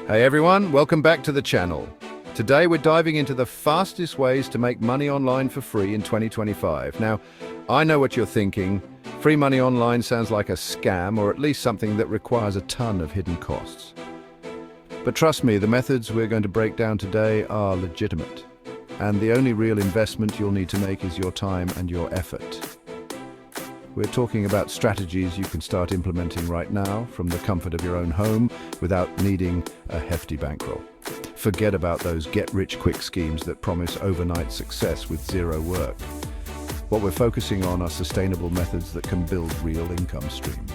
Hey everyone, welcome back to the channel. Today we're diving into the fastest ways to make money online for free in 2025. Now, I know what you're thinking. Free money online sounds like a scam, or at least something that requires a ton of hidden costs. But trust me, the methods we're going to break down today are legitimate. And the only real investment you'll need to make is your time and your effort. We're talking about strategies you can start implementing right now from the comfort of your own home without needing a hefty bankroll. Forget about those get-rich-quick schemes that promise overnight success with zero work. What we're focusing on are sustainable methods that can build real income streams.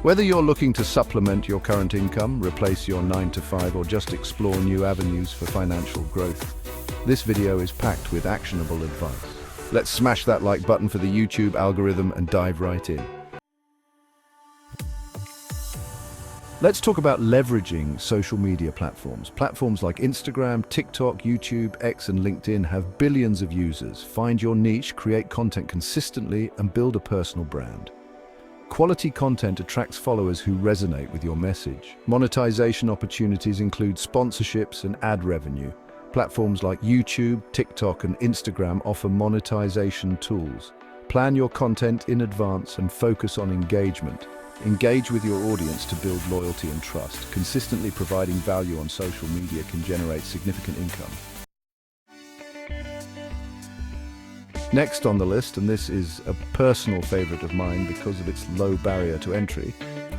Whether you're looking to supplement your current income, replace your 9-to-5, or just explore new avenues for financial growth, this video is packed with actionable advice. Let's smash that like button for the YouTube algorithm and dive right in. Let's talk about leveraging social media platforms. Platforms like Instagram, TikTok, YouTube, X, and LinkedIn have billions of users. Find your niche, create content consistently, and build a personal brand. Quality content attracts followers who resonate with your message. Monetization opportunities include sponsorships and ad revenue. Platforms like YouTube, TikTok, and Instagram offer monetization tools. Plan your content in advance and focus on engagement. Engage with your audience to build loyalty and trust. Consistently providing value on social media can generate significant income. Next on the list, and this is a personal favorite of mine because of its low barrier to entry,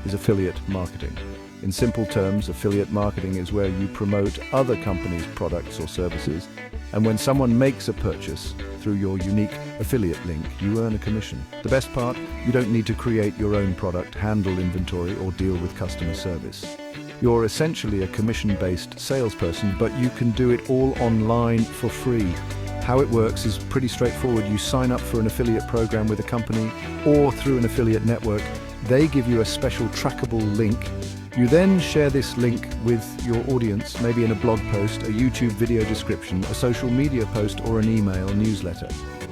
is affiliate marketing. In simple terms, affiliate marketing is where you promote other companies' products or services, and when someone makes a purchase through your unique affiliate link, you earn a commission. The best part, you don't need to create your own product, handle inventory, or deal with customer service. You're essentially a commission-based salesperson, but you can do it all online for free. How it works is pretty straightforward. You sign up for an affiliate program with a company or through an affiliate network. They give you a special trackable link. You then share this link with your audience, maybe in a blog post, a YouTube video description, a social media post, or an email newsletter.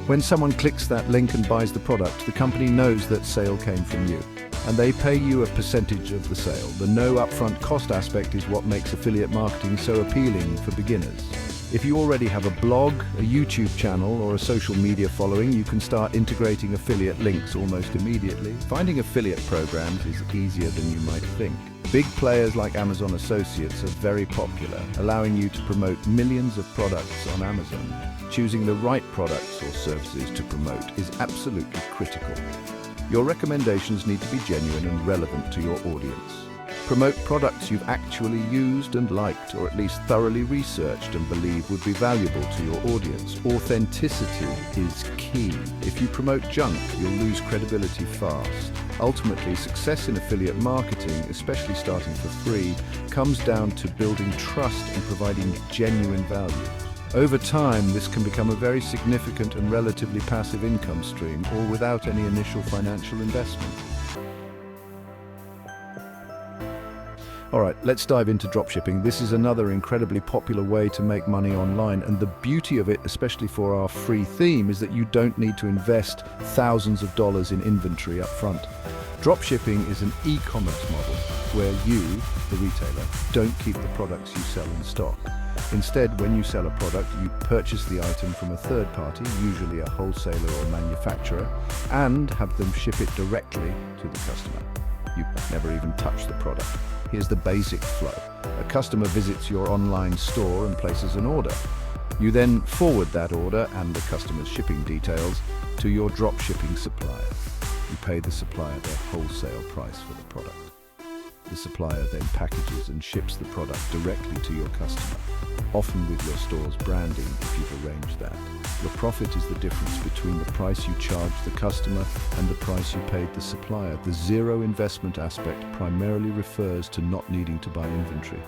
When someone clicks that link and buys the product, the company knows that sale came from you, and they pay you a percentage of the sale. The no upfront cost aspect is what makes affiliate marketing so appealing for beginners. If you already have a blog, a YouTube channel, or a social media following, you can start integrating affiliate links almost immediately. Finding affiliate programs is easier than you might think. Big players like Amazon Associates are very popular, allowing you to promote millions of products on Amazon. Choosing the right products or services to promote is absolutely critical. Your recommendations need to be genuine and relevant to your audience. Promote products you've actually used and liked, or at least thoroughly researched and believe would be valuable to your audience. Authenticity is key. If you promote junk, you'll lose credibility fast. Ultimately, success in affiliate marketing, especially starting for free, comes down to building trust and providing genuine value. Over time, this can become a very significant and relatively passive income stream, all without any initial financial investment. All right, let's dive into dropshipping. This is another incredibly popular way to make money online, and the beauty of it, especially for our free theme, is that you don't need to invest thousands of dollars in inventory up front. Dropshipping is an e-commerce model where you, the retailer, don't keep the products you sell in stock. Instead, when you sell a product, you purchase the item from a third party, usually a wholesaler or manufacturer, and have them ship it directly to the customer. You never even touch the product. Here's the basic flow. A customer visits your online store and places an order. You then forward that order and the customer's shipping details to your dropshipping supplier. You pay the supplier their wholesale price for the product. The supplier then packages and ships the product directly to your customer, often with your store's branding if you've arranged that. Your profit is the difference between the price you charge the customer and the price you paid the supplier. The zero investment aspect primarily refers to not needing to buy inventory.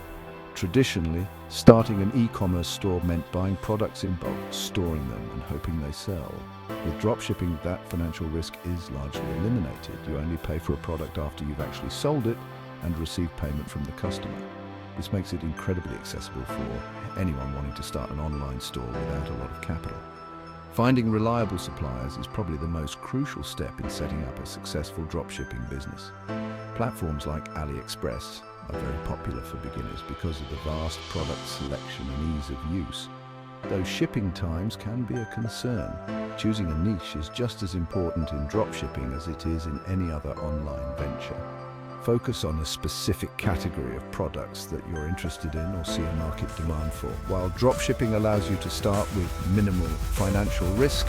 Traditionally, starting an e-commerce store meant buying products in bulk, storing them, and hoping they sell. With dropshipping, that financial risk is largely eliminated. You only pay for a product after you've actually sold it and receive payment from the customer. This makes it incredibly accessible for anyone wanting to start an online store without a lot of capital. Finding reliable suppliers is probably the most crucial step in setting up a successful dropshipping business. Platforms like AliExpress, are very popular for beginners because of the vast product selection and ease of use. Though shipping times can be a concern, choosing a niche is just as important in dropshipping as it is in any other online venture. Focus on a specific category of products that you're interested in or see a market demand for. While dropshipping allows you to start with minimal financial risk,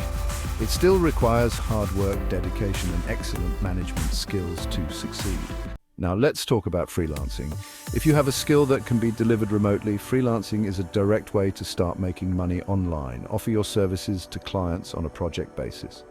it still requires hard work, dedication, and excellent management skills to succeed. Now let's talk about freelancing. If you have a skill that can be delivered remotely, freelancing is a direct way to start making money online. Offer your services to clients on a project basis.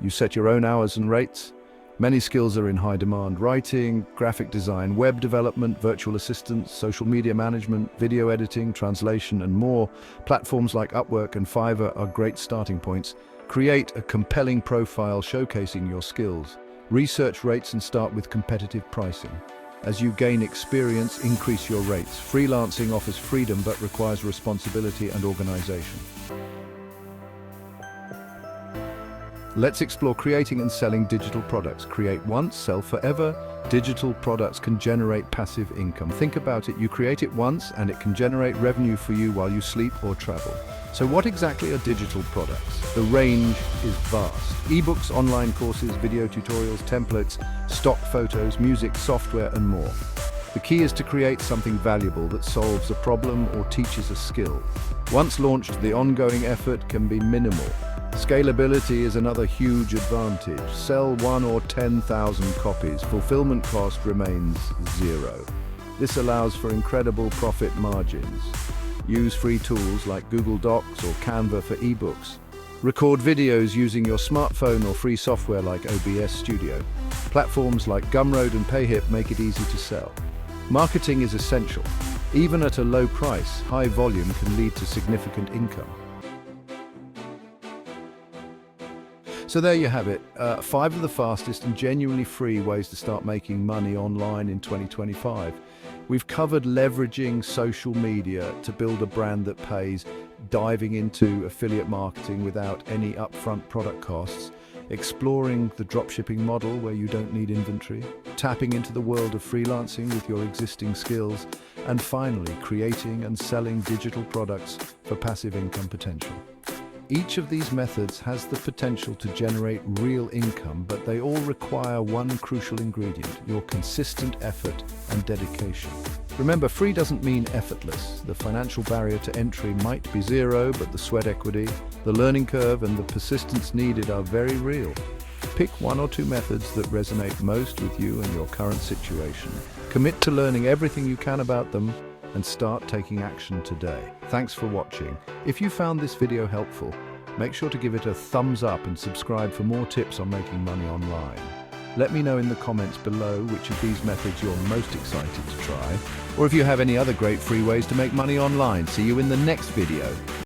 You set your own hours and rates. Many skills are in high demand: writing, graphic design, web development, virtual assistants, social media management, video editing, translation, and more. Platforms like Upwork and Fiverr are great starting points. Create a compelling profile showcasing your skills. Research rates and start with competitive pricing. As you gain experience, increase your rates. Freelancing offers freedom but requires responsibility and organization. Let's explore creating and selling digital products. Create once, sell forever. Digital products can generate passive income. Think about it. You create it once and it can generate revenue for you while you sleep or travel. So what exactly are digital products? The range is vast. Ebooks, online courses, video tutorials, templates, stock photos, music, software, and more. The key is to create something valuable that solves a problem or teaches a skill. Once launched, the ongoing effort can be minimal. Scalability is another huge advantage. Sell 1 or 10,000 copies. Fulfillment cost remains zero. This allows for incredible profit margins. Use free tools like Google Docs or Canva for ebooks. Record videos using your smartphone or free software like OBS Studio. Platforms like Gumroad and Payhip make it easy to sell. Marketing is essential. Even at a low price, high volume can lead to significant income. So there you have it, 5 of the fastest and genuinely free ways to start making money online in 2025. We've covered leveraging social media to build a brand that pays, diving into affiliate marketing without any upfront product costs, exploring the dropshipping model where you don't need inventory, tapping into the world of freelancing with your existing skills, and finally creating and selling digital products for passive income potential. Each of these methods has the potential to generate real income, but they all require one crucial ingredient: your consistent effort and dedication. Remember, free doesn't mean effortless. The financial barrier to entry might be zero, but the sweat equity, the learning curve, and the persistence needed are very real. Pick 1 or 2 methods that resonate most with you and your current situation. Commit to learning everything you can about them and start taking action today. Thanks for watching. If you found this video helpful, make sure to give it a thumbs up and subscribe for more tips on making money online. Let me know in the comments below which of these methods you're most excited to try, or if you have any other great free ways to make money online. See you in the next video.